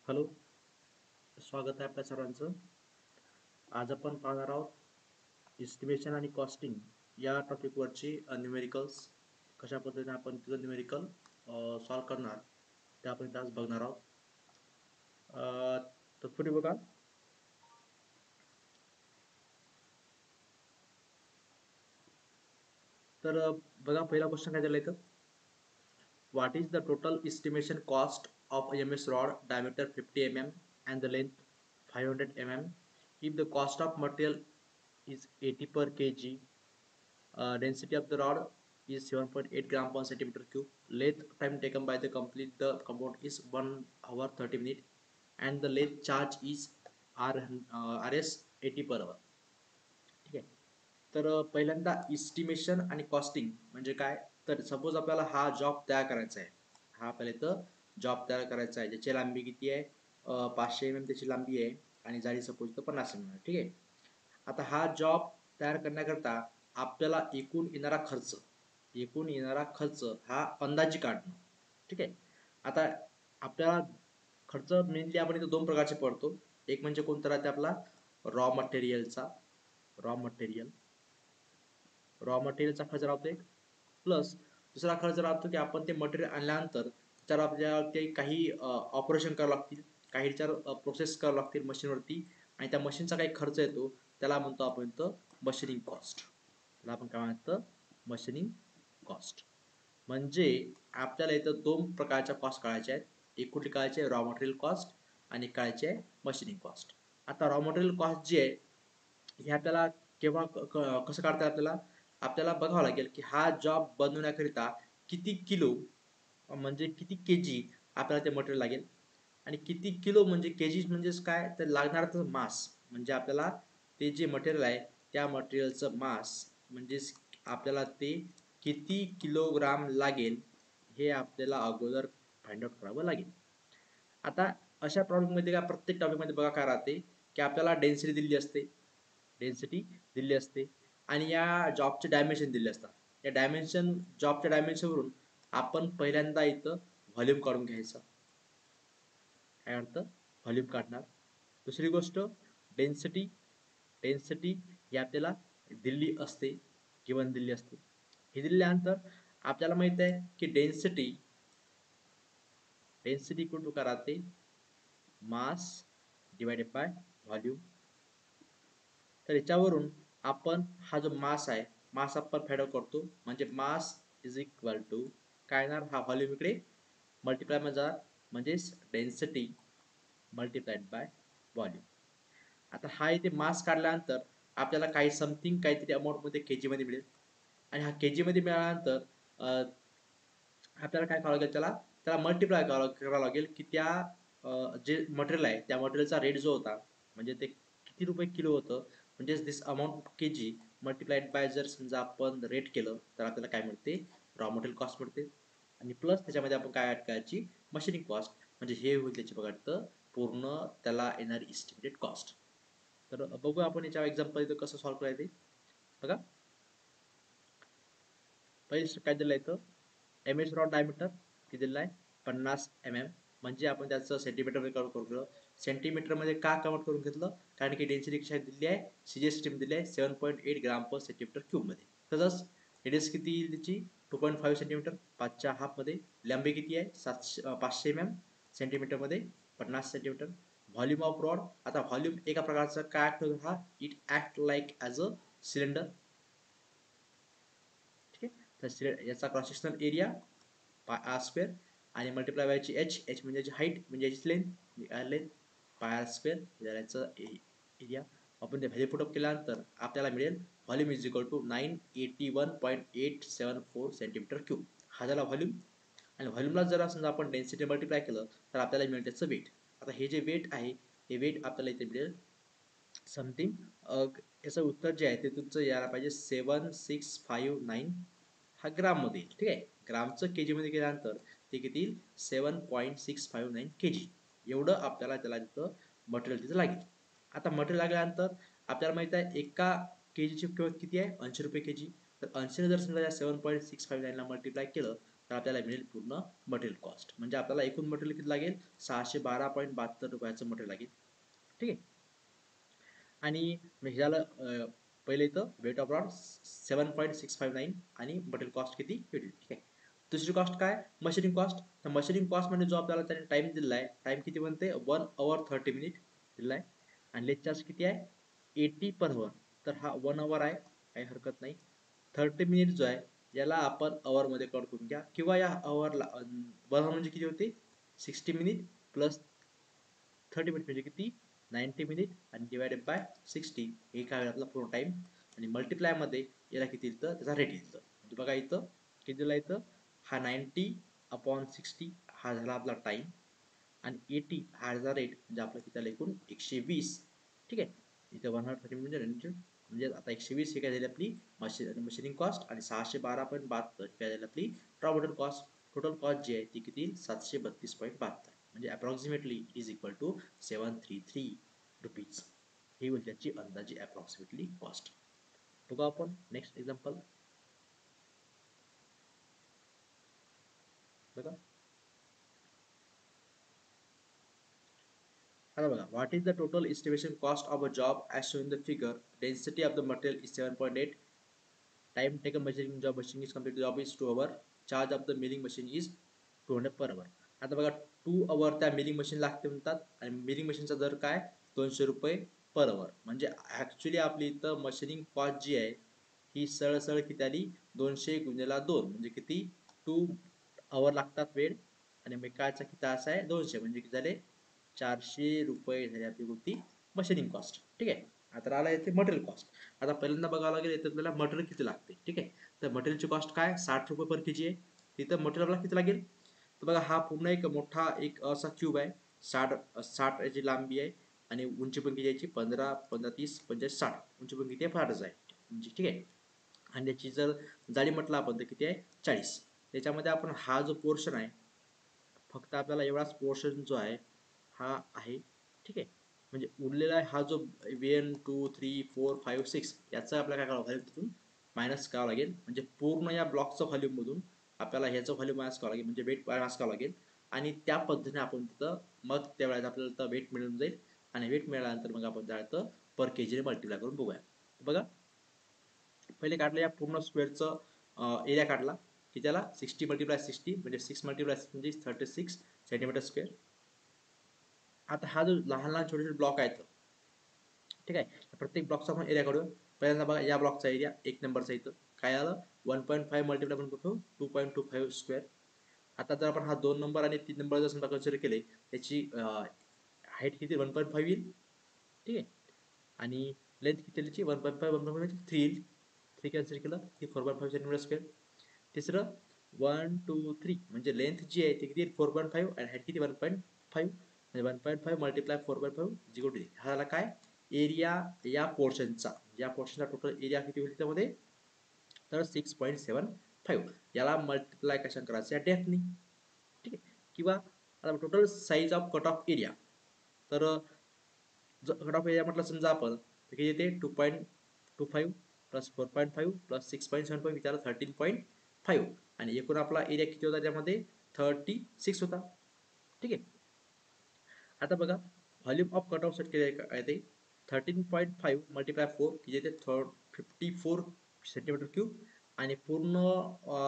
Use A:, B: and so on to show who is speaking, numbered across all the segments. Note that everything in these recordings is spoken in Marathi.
A: हॅलो, स्वागत आहे आपल्या सर्वांचं. आज आपण पाहणार आहोत एस्टिमेशन आणि कॉस्टिंग या टॉपिकवरची न्यूमेरिकल्स. कशा पद्धतीने आपण तिथं न्यूमेरिकल सॉल्व करणार ते आपण इथं आज बघणार आहोत. तत्पूर्वी बघा, तर बघा पहिला क्वेश्चन काय दिला इथं. What is the total estimation cost of a MS rod diameter 50 mm and the length 500 mm if the cost of material is 80 per kg? Density of the rod is 7.8 gram per centimeter cube. Lathe time taken by the complete the compound is 1 hour 30 minutes, and the lathe charge is RS 80 per hour. ठीक आहे. तर पहिल्यांदा इस्टिमेशन आणि कॉस्टिंग म्हणजे काय, तर सपोज आपल्याला हा जॉब तयार करायचा आहे. हा आपल्याला इथं जॉब तयार करायचा आहे, ज्याची लांबी किती आहे, 500 mm त्याची लांबी आहे आणि जाडी सपोज तर 50 mm आहे. ठीक आहे. आता हा जॉब तयार करण्याकरता आपल्याला एकूण येणारा खर्च हा अंदाजी काढणं. ठीक आहे. आता आपल्याला खर्च मेनली आपण इथं दोन प्रकारचे पडतो. एक म्हणजे कोणता राहते आपला रॉ मटेरियलचा रॉ मटेरियल रॉ मटेरियलचा खर्च राहतो एक, प्लस दुसरा खर्च राहतो की आपण ते मटेरियल आणल्यानंतर त्याला आपल्याला ते काही ऑपरेशन करावं लागतील, काही त्याच्यावर प्रोसेस करावं लागतील मशीनवरती, आणि त्या मशीनचा काही खर्च येतो, त्याला म्हणतो आपण इथं मशीनिंग कॉस्ट. त्याला आपण काय म्हणतो, मशीनिंग कॉस्ट. म्हणजे आपल्याला इथं दोन प्रकारच्या कॉस्ट काढायच्या आहेत. एक कुठली काढायची आहे, रॉ मटेरियल कॉस्ट, आणि काढायची आहे मशीनिंग कॉस्ट. आता रॉ मटेरियल कॉस्ट जी आहे हे आपल्याला केव्हा कसं काढता आपल्याला आपल्याला बघावं लागेल की हा जॉब बनवण्याकरिता किती किलो म्हणजे किती केजी आपल्याला ते मटेरियल लागेल, आणि किती किलो म्हणजे केजी म्हणजेच काय, तर लागणारच मास. म्हणजे आपल्याला ते जे मटेरियल आहे त्या मटेरियलचं मास म्हणजेच आपल्याला ते किती किलोग्राम लागेल हे आपल्याला अगोदर फाइंड आउट करावं लागेल. आता अशा प्रॉब्लेम मध्ये का प्रत्येक टॉपिक मध्ये बघा काय राहते की आपल्याला डेन्सिटी दिली असते आणि या जॉबचे डायमेन्शन दिले असतात. या जॉबच्या डायमेन्शनवरून आपण पहिल्यांदा इथं व्हॉल्यूम काढून घ्यायचा. काय अर्थ, व्हॉल्यूम काढणार. दुसरी गोष्ट डेन्सिटी डेन्सिटी ही आपल्याला दिल्ली असते. हे दिल्यानंतर आपल्याला माहित आहे की डेन्सिटी इक्वल टू काय राहते, मास डिवाइडेड बाय व्हॉल्यूम. तर याच्यावरून आपण हा जो मास आहे, मास आपण फाइंड आउट करतो. म्हणजे मास इज इक्वल टू काय येणार, हा व्हॉल्यूम इकडे मल्टिप्लाय मध्ये जाणार, म्हणजेच डेन्सिटी मल्टिप्लाइड बाय व्हॉल्यूम. आता हा इथे मास काढल्यानंतर आपल्याला काही समथिंग काहीतरी अमाऊंट मध्ये केजी मध्ये मिळेल, आणि हा केजी मध्ये मिळाल्यानंतर आपल्याला काय करावं लागेल, त्याला मल्टिप्लाय करावं लागेल की त्या जे मटेरियल आहे त्या मटेरियलचा रेट जो होता, म्हणजे ते किती रुपये किलो होतं, म्हणजे दिस अमाऊंट केजी मल्टिप्लाइड बाय जर समजा आपण रेट केलं तर आपल्याला काय मिळते, रॉ मटेरियल कॉस्ट मिळते. आणि प्लस त्याच्यामध्ये आपण काय ऍड करायची, मशीनिंग कॉस्ट. म्हणजे हे होईल त्याची बघा पूर्ण त्याला येणारी इस्टिमेटेड कॉस्ट. तर बघूया आपण याच्या एक्झाम्पल इथं कसं सॉल्व्ह करायचं. बघा पहिलं काय दिलं इथं, एम एस रॉड डायमीटर किती दिलं आहे, 50 mm. म्हणजे आपण त्याचं सेंटीमीटर मध्ये कन्वर्ट करून घेतलं. सेंटीमीटर मध्ये का कन्वर्ट करून घेतलं, कारण की डेन्सिटी कशा दिली आहे, सीजे सिस्टीम दिली आहे 7.8 ग्राम पर सेंटीमीटर क्यूब मध्ये. तसंच रेडियस किती येईल त्याची, 2.5 सेंटीमीटर, 5च्या हाफ मध्ये. लांबी किती आहे, 500 mm, सेंटीमीटर मध्ये 50 सेंटीमीटर. व्हॉल्यूम ऑफ रॉड, आता व्हॉल्यूम एका प्रकारचा काय ऍक्ट होतो, हा it act like as a cylinder. ठीक आहे. तर याचा cross sectional area pi R square, आणि मल्टिप्लाय व्हायची एच म्हणजे याची हाईट, म्हणजे याची लेंथ पाय आर स्क्वेअर याचं एरिया. आपण ते व्हॅल्यू पुट अप केल्यानंतर आपल्याला मिळेल volume is equal to 981.874 centimetre cube. हा झाला व्हॉल्यूम. आणि व्हॉल्यूमला जर समजा आपण डेन्सिटी मल्टिप्लाय केलं तर आपल्याला मिळेल त्याचं वेट. आता हे जे वेट आहे हे वेट आपल्याला इथे मिळेल समथिंग, याचं उत्तर जे आहे ते तुमचं यायला पाहिजे 7659 हा ग्राम मध्ये. ठीक आहे. ग्रामचं केजी मध्ये केल्यानंतर ते किती येईल, 7.659 केजी. एवढं आपल्याला त्याला तिथं मटेरियल तिथं लागेल. आता मटेरियल लागल्यानंतर आपल्याला माहित आहे एका केजीची किंमत किती आहे, 80 रुपये केजी. तर 80 जर समजा 7.659 ला मल्टिप्लाय केलं तर आपल्याला मिळेल पूर्ण मटेरियल कॉस्ट. म्हणजे आपल्याला एकूण मटेरियल किती लागेल, 612.72 रुपयाचं मटेरियल लागेल. ठीक आहे. आणि झालं पहिले इथं वेट ऑफ रॉड 7.659 आणि मटेरियल कॉस्ट किती भेटेल. ठीक आहे. दुसरी कॉस्ट काय, मशीनिंग कॉस्ट. तर मशीनिंग कॉस्ट म्हणजे जो आपल्याला त्याने टाइम दिला आहे, टाइम किती म्हणते 1 hour 30 minute दिला आहे. आणि लेट चार्ज किती आहे 80 per hour. तर हा 1 hour आहे, काही हरकत नाही. 30 minute जो आहे याला आपण hour मध्ये कट करून घ्या, किंवा या hourला 1 hour म्हणजे किती होते 60 minute प्लस 30 मिनिट म्हणजे किती 90 मिनिट आणि डिवायडेड बाय 60 हे काय आपला पूर्ण टाइम. आणि मल्टिप्लाय मध्ये याला किती येतं त्याचा रेट येतं. बघा इथं किती दिला इथं, हा 90/60 हा झाला आपला टाइम, आणि 80 हा झाला रेट, म्हणजे आपला किती आला एकूण 120. ठीक आहे. इथं 130 म्हणजे आता 120 हे काय झाली आपली मशीनिंग कॉस्ट, आणि 612.72 काय झाली आपली raw material cost. Total cost जी आहे ती किती 732.72, म्हणजे approximately is equal to 733 rupees. ही होईल त्याची अंदाजी अप्रॉक्सिमेटली कॉस्ट. बघू आपण नेक्स्ट एक्झाम्पल. बघा आता बघा, what is the total estimation cost of a job as shown in the figure. Density of the material is 7.8. Time taken measuring job machine is complete job is 2 hour. Charge of the milling machine is 200 per hour. आता बघा 2 hour त्या मिलिंग मशीन लागते म्हणतात, आणि मिलिंग मशीनचा दर काय 200 रुपये पर आवर. म्हणजे ऍक्च्युली आपली इथं मशीनिंग कॉस्ट जी आहे ही सरळ किती आली 200 गुणिले 2 म्हणजे किती 2 hour लागतात वेळ, आणि मेकाचा किती तास आहे 200 म्हणजे किती झाले 400 रुपये झाली आपली कोणती मशीनिंग कॉस्ट. ठीक आहे. आता आला येते मटेरियल कॉस्ट. आता पहिल्यांदा बघावं लागेल येतं आपल्याला मटेरियल किती लागते. ठीक आहे. तर मटेरियलची कॉस्ट काय 60 रुपये पर केजी आहे. तिथं मटेरियलला किती लागेल, तर बघा हा पूर्ण एक मोठा एक असा क्यूब आहे, 60 याची लांबी आहे, आणि उंची पण किती याची 15 15 30 45 60 उंची पण किती आहे 60 आहे म्हणजे. ठीक आहे. आणि त्याची जर जाडी म्हटलं आपण तर किती आहे 40. त्याच्यामध्ये आपण हा जो पोर्शन आहे फक्त आपल्याला एवढाच पोर्शन जो आहे हा आहे. ठीक आहे. म्हणजे उरलेला हा जो 1 2 3 4 5 6 याचा आपल्याला काय करावं लागेल तिथून मायनस करावं लागेल. म्हणजे पूर्ण या ब्लॉकचं व्हॉल्यूम मधून आपल्याला ह्याचं व्हॉल्यूम मायनस करावं लागेल, म्हणजे वेट मायनस करावं लागेल. आणि त्या पद्धतीने आपण तिथं मग त्यावेळेस आपल्याला वेट मिळून जाईल. आणि वेट मिळाल्यानंतर मग आपण त्या पर केजीने मल्टिप्लाय करून बघूया. बघा पहिले काढलं या पूर्ण स्क्वेअरचं एरिया काढला की त्याला 60 × 60 म्हणजे 6 × 6 म्हणजे 36 सेंटीमीटर स्क्वेअर. आता हा जो लहान लहान छोटे छोटे ब्लॉक आहेत, ठीक आहे, प्रत्येक ब्लॉकचा आपण एरिया काढूया. पहिल्यांदा बघा या ब्लॉकचा एरिया 1 नंबरचा इथं काय आलं 1.5 मल्टिप्लाय करून बघू 2.25 स्क्वेअर. आता जर आपण हा 2 नंबर आणि 3 नंबर जर समजा कन्सिडर केले त्याची हाईट किती 1.5 येईल. ठीक आहे. आणि लेंथ किती त्याची 1.5 3 येईल. 3 कॅन्सल केलं की 4.5 सेंटीमीटर स्क्वेअर. तिसरं 1 2 3 म्हणजे लेंथ जी आहे ती किती 4.5 आणि हाईट किती 1.5 म्हणजे 1.5 मल्टिप्लाय 4.5 इक्वल टू हा झाला काय एरिया या पोर्शनचा टोटल एरिया किती होईल त्यामध्ये तर 6.75. याला मल्टिप्लाय कशा करायचं या डेप्थनी. ठीक आहे. किंवा आता total size of cut off area, तर कट ऑफ एरिया म्हटलं समजा आपण तर किती येते 2.25 प्लस 4.5 प्लस 6.75 विचार 13.5, आणि एकूण आपला एरिया किती होता त्यामध्ये 36 होता. ठीक आहे. आता बघा volume of cut off set केले काय ते 13.5 मल्टिप्लाय 4 की येते 54 सेंटीमीटर क्यूब, आणि पूर्ण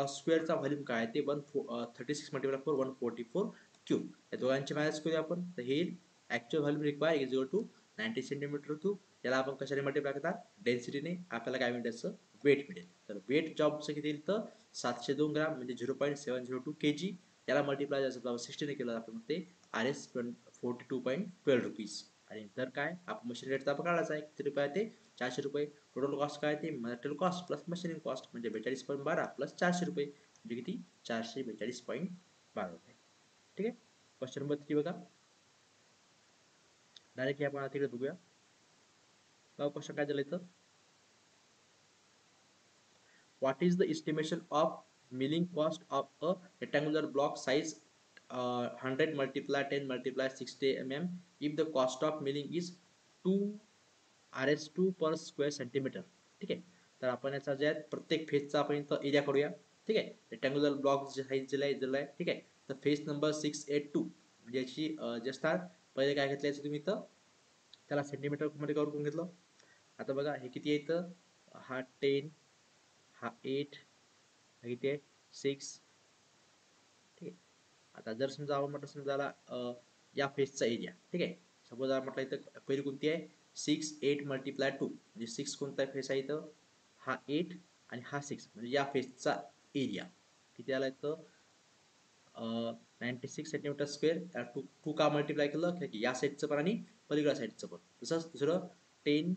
A: स्क्वेअरचा व्हॉल्यूम काय ते 36 मल्टिप्लाय 4 144 क्यूब. या दोघांची मॅच करूया आपण तर हे actual volume require is equal to 90 centimetre cube. याला आपण कशाने मल्टिप्लाय करतात डेन्सिटीने, आपल्याला काय मिळेल त्याचं वेट मिळेल. तर वेट जॉबचं किती येईल तर 702 ग्राम म्हणजे 0.702 kg. याला मल्टिप्लाय जर 60 ने केलं आपण ते RS 42.12 रुपीज. आणि दर काय आपण मशीन रेटचा आपण काढायचा आहे किती रुपये ते 400 रुपये. टोटल कॉस्ट काय ते material cost plus machining cost म्हणजे 42.12 प्लस 400 रुपये म्हणजे किती 442.12 रुपये. ठीक आहे. क्वेश्चन नंबर 3 बघा. डायरेक्ट आपण तिकडे बघूया. क्वेश्चन काय दिलं इथं, what is the estimation of milling cost of a rectangular block size 100 multiply 10 multiply 60 mm if the cost of milling is 2 RS2 per square centimeter. ठीक आहे. तर आपण याचा जे प्रत्येक फेजचा आपण इथं एरिया करूया. ठीक आहे. रेक्टँग्युलर ब्लॉक जे साईज दिलं आहे ठीक आहे. तर फेस नंबर 682 म्हणजे याची जे असणार पहिले काय घेतलं याचं तुम्ही इथं त्याला सेंटीमीटर मध्ये कव्हर करून घेतलं. आता बघा हे किती आहे इथं, हा 10, हा 8, हा किती आहे 6, ठीक आहे. आता जर समजा आपण म्हटलं समजा या फेसचा एरिया ठीक आहे. सपोज आपण म्हटलं इथं पहिली कोणती आहे 6 8 मल्टिप्लाय 2 म्हणजे 6 कोणता फेस आहे इथं, हा 8 आणि हा 6 म्हणजे या फेसचा एरिया किती आला इथं 96 सेंटीमीटर स्क्वेअर. टू का मल्टिप्लाय केलं की या साईडचं पण आणि पलीकडल्या साईडचं पण. तसंच दुसरं 10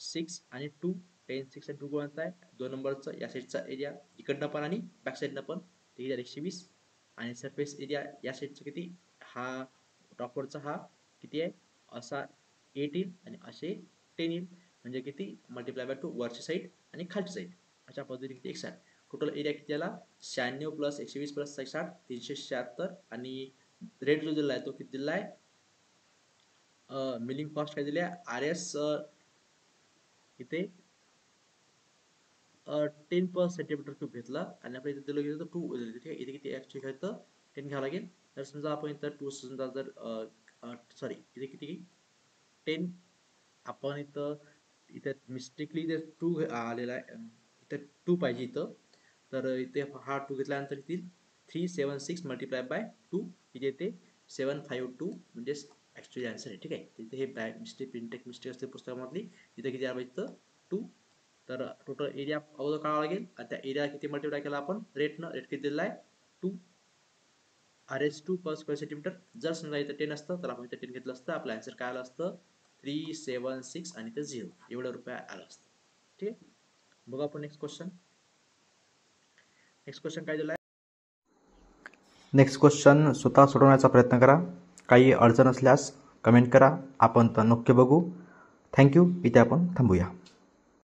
A: 6 आणि 2 10 6 आणि 2 कोणता आहे 2 नंबरचं या साईडचा एरिया इकडनं पण आणि बॅक साईडनं पण ते 120 आणि सरफेस एरिया या साईडचं किती हा टॉपवरचा हा किती आहे असा 8 येईल आणि असे 10 येईल म्हणजे किती मल्टिप्लाय बाय 2 वरची साईड आणि खालची साईड अशा पद्धतीने किती 160. टोटल एरिया किती आला 96 प्लस 120 प्लस 60 376 आणि रेट जो दिला आहे तो किती दिला आहे मिलिंग कॉस्ट काय दिली आहे आर एस इथे 10 पर सेंटीमीटर क्यूब घेतला आणि आपण इथे दिलं गेलं तर 2 ठीक आहे. इथे किती ऍक्च्युअली घ्यायचं 10 घ्यावं लागेल. तर समजा आपण इथं 2 समजा जर सॉरी इथे किती 10 आपण इथं इथे मिस्टेकली इथे 2 आलेला आहे इथं 2 पाहिजे इथं. तर इथे हा 2 घेतल्यानंतर येतील 376 मल्टिप्लाय बाय 2 इथे येते 752 म्हणजे ऍक्च्युअली आन्सर आहे ठीक आहे. तिथे हे मिस्टेक प्रिंटेक मिस्टेक असते पुस्तकामधली इथे किती आलं पाहिजे 2. तर टोटल एरिया अगोदर काढावा लागेल आणि त्या एरिया किती मल्टिप्लाय केला आपण रेटनं रेट किती दिलेला आहे 2 RS2 पर स्क्वेअर सेंटीमीटर. जर समजा इथं 10 असतं तर आपण इथं 10 घेतलं असतं आपलं आन्सर काय आलं असतं 376 आणि ते 0 एवढं रुपये आलं असतं ठीक आहे. बघू आपण नेक्स्ट क्वेश्चन काय दिलं आहे.
B: नेक्स्ट क्वेश्चन स्वतः सोडवण्याचा प्रयत्न करा. काही अडचण असल्यास कमेंट करा. आपण तर नक्की बघू. थँक्यू. इथे आपण थांबूया.